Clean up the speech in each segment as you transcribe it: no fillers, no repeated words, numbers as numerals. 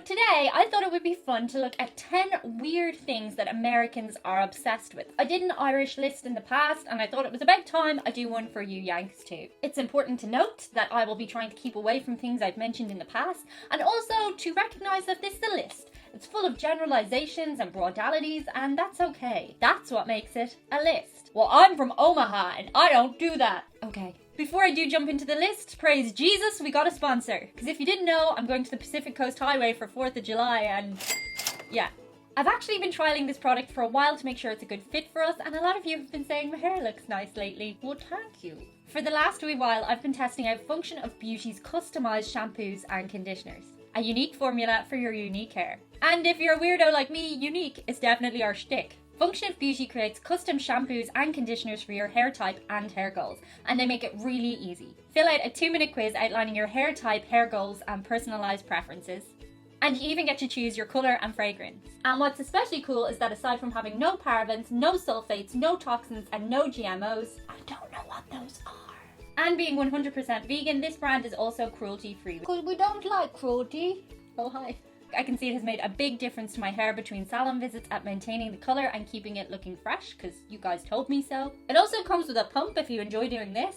today I thought it would be fun to look at 10 weird things that Americans are obsessed with. I did an Irish list in the past and I thought it was about time I do one for you Yanks too. It's important to note that I will be trying to keep away from things I've mentioned in the past, and also to recognise that this is a list. It's full of generalizations and broadalities, and that's okay. That's what makes it a list. Well, I'm from Omaha and I don't do that. Okay. Before I do jump into the list, praise Jesus, we got a sponsor. Because if you didn't know, I'm going to the Pacific Coast Highway for 4th of July and yeah. I've actually been trialing this product for a while to make sure it's a good fit for us, and a lot of you have been saying my hair looks nice lately. Well, thank you. For the last wee while, I've been testing out Function of Beauty's customized shampoos and conditioners. A unique formula for your unique hair. And if you're a weirdo like me, unique is definitely our shtick. Function of Beauty creates custom shampoos and conditioners for your hair type and hair goals, and they make it really easy. Fill out a 2-minute quiz outlining your hair type, hair goals, and personalized preferences. And you even get to choose your colour and fragrance. And what's especially cool is that aside from having no parabens, no sulfates, no toxins, and no GMOs, I don't know what those are. And being 100% vegan, this brand is also cruelty-free. Because we don't like cruelty. Oh, hi. I can see it has made a big difference to my hair between salon visits at maintaining the colour and keeping it looking fresh, because you guys told me so. It also comes with a pump if you enjoy doing this.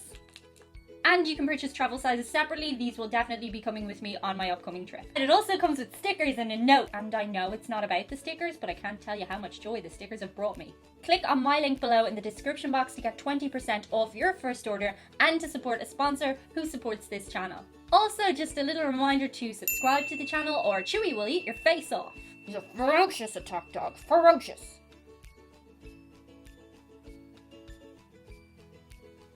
And you can purchase travel sizes separately. These will definitely be coming with me on my upcoming trip. And it also comes with stickers and a note. And I know it's not about the stickers, but I can't tell you how much joy the stickers have brought me. Click on my link below in the description box to get 20% off your first order and to support a sponsor who supports this channel. Also, just a little reminder to subscribe to the channel or Chewy will eat your face off. He's a ferocious attack dog. Ferocious.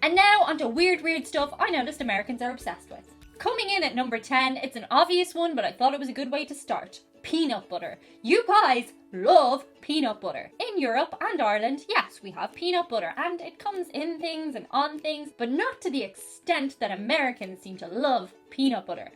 And now onto weird stuff I noticed Americans are obsessed with. Coming in at number 10, it's an obvious one, but I thought it was a good way to start. Peanut butter. You guys love peanut butter. In Europe and Ireland, yes, we have peanut butter, and it comes in things and on things, but not to the extent that Americans seem to love peanut butter.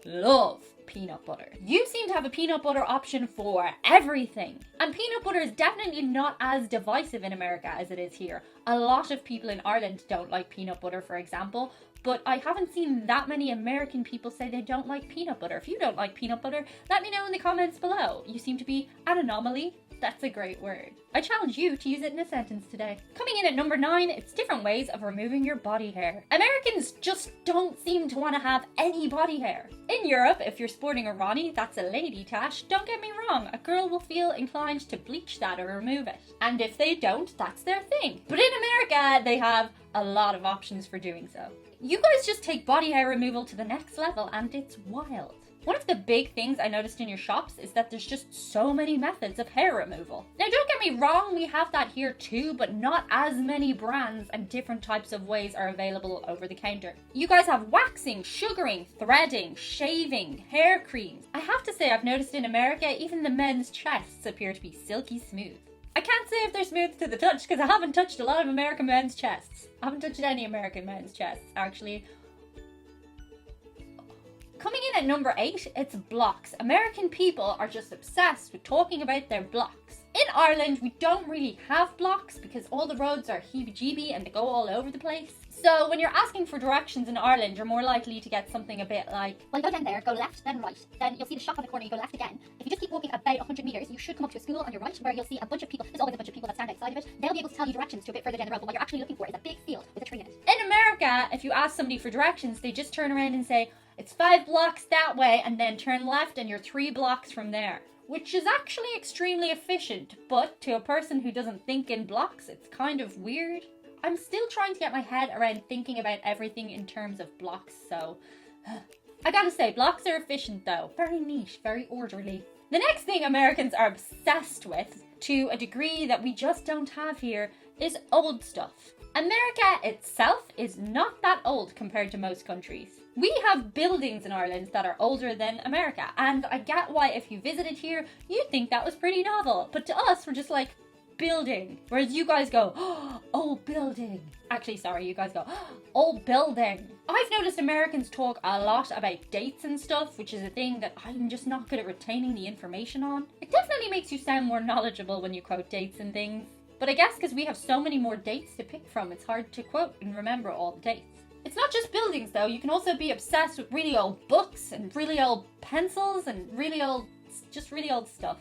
Love peanut butter. You seem to have a peanut butter option for everything. And peanut butter is definitely not as divisive in America as it is here. A lot of people in Ireland don't like peanut butter, for example, but I haven't seen that many American people say they don't like peanut butter. If you don't like peanut butter, let me know in the comments below. You seem to be an anomaly. That's a great word. I challenge you to use it in a sentence today. Coming in at number 9, it's different ways of removing your body hair. Americans just don't seem to want to have any body hair. In Europe, if you're sporting a Ronnie, that's a lady tash. Don't get me wrong, a girl will feel inclined to bleach that or remove it. And if they don't, that's their thing. But in America, they have a lot of options for doing so. You guys just take body hair removal to the next level and it's wild. One of the big things I noticed in your shops is that there's just so many methods of hair removal. Now don't get me wrong, we have that here too, but not as many brands and different types of ways are available over the counter. You guys have waxing, sugaring, threading, shaving, hair creams. I have to say I've noticed in America, even the men's chests appear to be silky smooth. I can't say if they're smooth to the touch because I haven't touched a lot of American men's chests. I haven't touched any American men's chests, actually. Coming in at number 8, it's blocks. American people are just obsessed with talking about their blocks. In Ireland, we don't really have blocks because all the roads are heebie-jeebie and they go all over the place. So when you're asking for directions in Ireland, you're more likely to get something a bit like, well, go down there, go left, then right. Then you'll see the shop on the corner, you go left again. If you just keep walking about 100 metres, you should come up to a school on your right where you'll see a bunch of people. There's always a bunch of people that stand outside of it. They'll be able to tell you directions to a bit further down the road, but what you're actually looking for is a big field with a tree in it. In America, if you ask somebody for directions, they just turn around and say, it's 5 blocks that way, and then turn left and you're 3 blocks from there. Which is actually extremely efficient, but to a person who doesn't think in blocks, it's kind of weird. I'm still trying to get my head around thinking about everything in terms of blocks, so I gotta say, blocks are efficient though. Very niche, very orderly. The next thing Americans are obsessed with, to a degree that we just don't have here, is old stuff. America itself is not that old compared to most countries. We have buildings in Ireland that are older than America, and I get why if you visited here, you'd think that was pretty novel. But to us, we're just like, building. Whereas you guys go, oh, old building. Actually, sorry, you guys go, oh, old building. I've noticed Americans talk a lot about dates and stuff, which is a thing that I'm just not good at retaining the information on. It definitely makes you sound more knowledgeable when you quote dates and things. But I guess because we have so many more dates to pick from, it's hard to quote and remember all the dates. It's not just buildings though, you can also be obsessed with really old books and really old pencils and really old just really old stuff.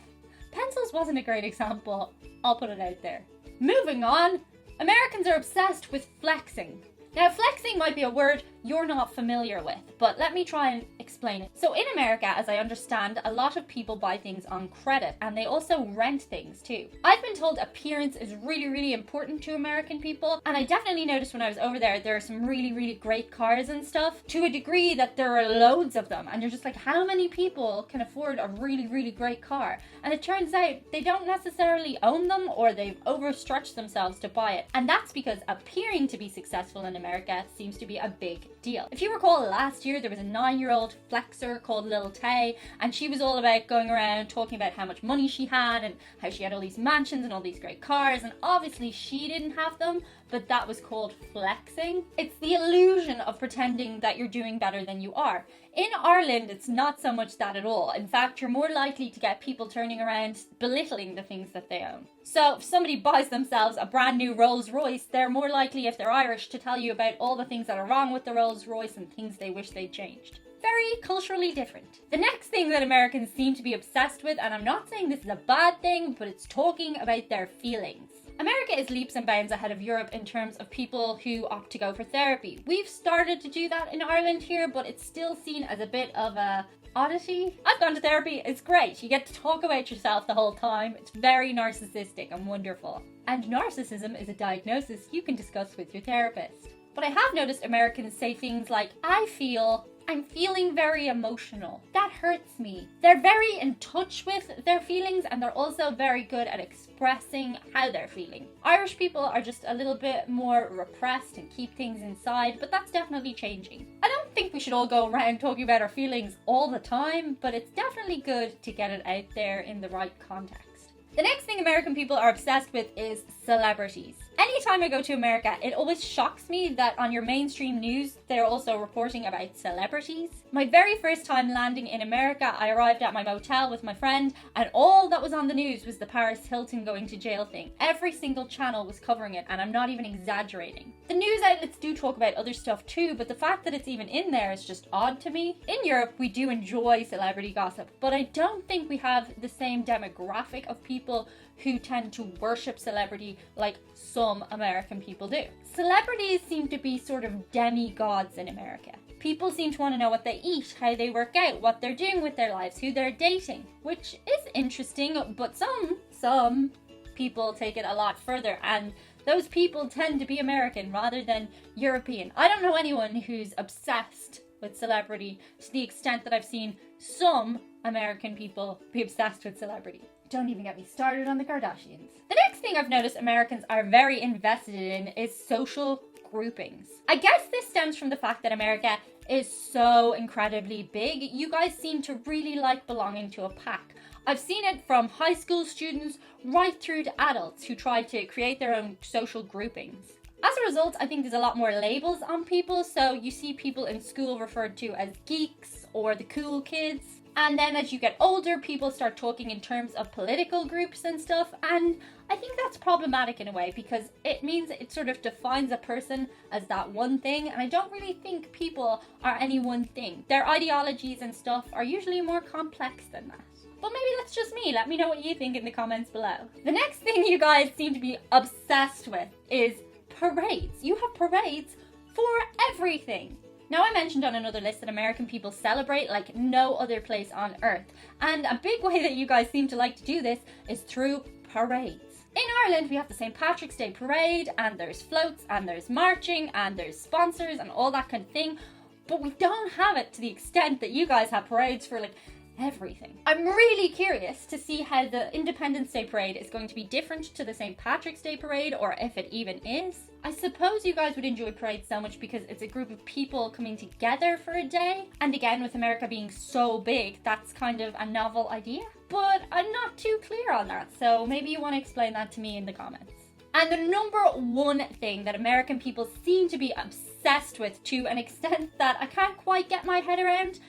Pencils wasn't a great example, I'll put it out there. Moving on, Americans are obsessed with flexing. Now, flexing might be a word you're not familiar with, but let me try and explain it. So in America, as I understand, a lot of people buy things on credit, and they also rent things too. I've been told appearance is really, really important to American people, and I definitely noticed when I was over there are some really, really great cars and stuff, to a degree that there are loads of them, and you're just like, how many people can afford a really, really great car? And it turns out they don't necessarily own them, or they've overstretched themselves to buy it, and that's because appearing to be successful in America seems to be a big deal. If you recall, last year there was a 9-year-old flexer called Lil Tay, and she was all about going around talking about how much money she had and how she had all these mansions and all these great cars, and obviously she didn't have them, but that was called flexing. It's the illusion of pretending that you're doing better than you are. In Ireland, it's not so much that at all. In fact, you're more likely to get people turning around belittling the things that they own. So if somebody buys themselves a brand new Rolls Royce, they're more likely, if they're Irish, to tell you about all the things that are wrong with the Rolls Royce and things they wish they'd changed. Very culturally different. The next thing that Americans seem to be obsessed with, and I'm not saying this is a bad thing, but it's talking about their feelings. America is leaps and bounds ahead of Europe in terms of people who opt to go for therapy. We've started to do that in Ireland here, but it's still seen as a bit of a oddity. I've gone to therapy, it's great. You get to talk about yourself the whole time. It's very narcissistic and wonderful. And narcissism is a diagnosis you can discuss with your therapist. But I have noticed Americans say things like, I'm feeling very emotional. That hurts me. They're very in touch with their feelings, and they're also very good at expressing how they're feeling. Irish people are just a little bit more repressed and keep things inside, but that's definitely changing. I don't think we should all go around talking about our feelings all the time, but it's definitely good to get it out there in the right context. The next thing American people are obsessed with is celebrities. Anytime I go to America, it always shocks me that on your mainstream news, they're also reporting about celebrities. My very first time landing in America, I arrived at my motel with my friend, and all that was on the news was the Paris Hilton going to jail thing. Every single channel was covering it, and I'm not even exaggerating. The news outlets do talk about other stuff too, but the fact that it's even in there is just odd to me. In Europe, we do enjoy celebrity gossip, but I don't think we have the same demographic of people who tend to worship celebrity like some American people do. Celebrities seem to be sort of demigods in America. People seem to want to know what they eat, how they work out, what they're doing with their lives, who they're dating, which is interesting, but some people take it a lot further, and those people tend to be American rather than European. I don't know anyone who's obsessed with celebrity to the extent that I've seen some American people be obsessed with celebrity. Don't even get me started on the Kardashians. The next thing I've noticed Americans are very invested in is social groupings. I guess this stems from the fact that America is so incredibly big. You guys seem to really like belonging to a pack. I've seen it from high school students right through to adults who try to create their own social groupings. As a result, I think there's a lot more labels on people, so you see people in school referred to as geeks or the cool kids. And then as you get older, people start talking in terms of political groups and stuff, and I think that's problematic in a way because it means it sort of defines a person as that one thing, and I don't really think people are any one thing. Their ideologies and stuff are usually more complex than that. But maybe that's just me. Let me know what you think in the comments below. The next thing you guys seem to be obsessed with is parades. You have parades for everything. Now, I mentioned on another list that American people celebrate like no other place on earth. And a big way that you guys seem to like to do this is through parades. In Ireland, we have the St. Patrick's Day parade, and there's floats, and there's marching, and there's sponsors, and all that kind of thing. But we don't have it to the extent that you guys have parades for like everything. I'm really curious to see how the Independence Day parade is going to be different to the St. Patrick's Day parade, or if it even is. I suppose you guys would enjoy parades so much because it's a group of people coming together for a day. And again, with America being so big, that's kind of a novel idea. But I'm not too clear on that, so maybe you want to explain that to me in the comments. And the number one thing that American people seem to be obsessed with to an extent that I can't quite get my head around,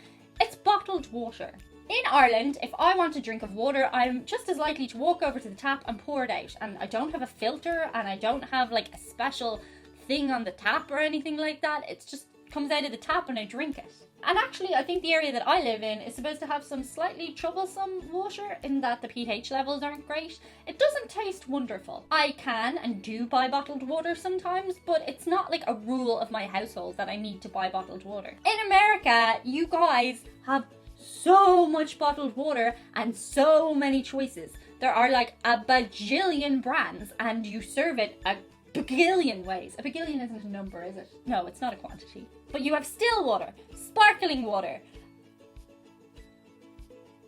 it's bottled water. In Ireland, if I want a drink of water, I'm just as likely to walk over to the tap and pour it out. And I don't have a filter, and I don't have like a special thing on the tap or anything like that. It's just comes out of the tap and I drink it. And actually, I think the area that I live in is supposed to have some slightly troublesome water in that the pH levels aren't great. It doesn't taste wonderful. I can and do buy bottled water sometimes, but it's not like a rule of my household that I need to buy bottled water. In America, you guys have so much bottled water and so many choices. There are like a bajillion brands and you serve it a bagillion ways. A bagillion isn't a number, is it? No, it's not a quantity. But you have still water, sparkling water.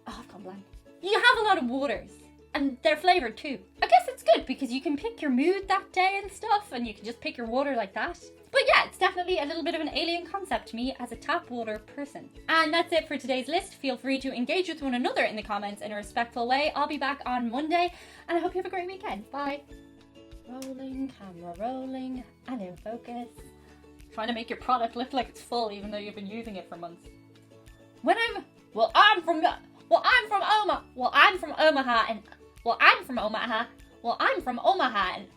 Oh, I've gone blank. You have a lot of waters and they're flavoured too. I guess it's good because you can pick your mood that day and stuff and you can just pick your water like that. But yeah, it's definitely a little bit of an alien concept to me as a tap water person. And that's it for today's list. Feel free to engage with one another in the comments in a respectful way. I'll be back on Monday and I hope you have a great weekend. Bye. Rolling, camera rolling, and in focus. Trying to make your product look like it's full even though you've been using it for months. I'm from Omaha and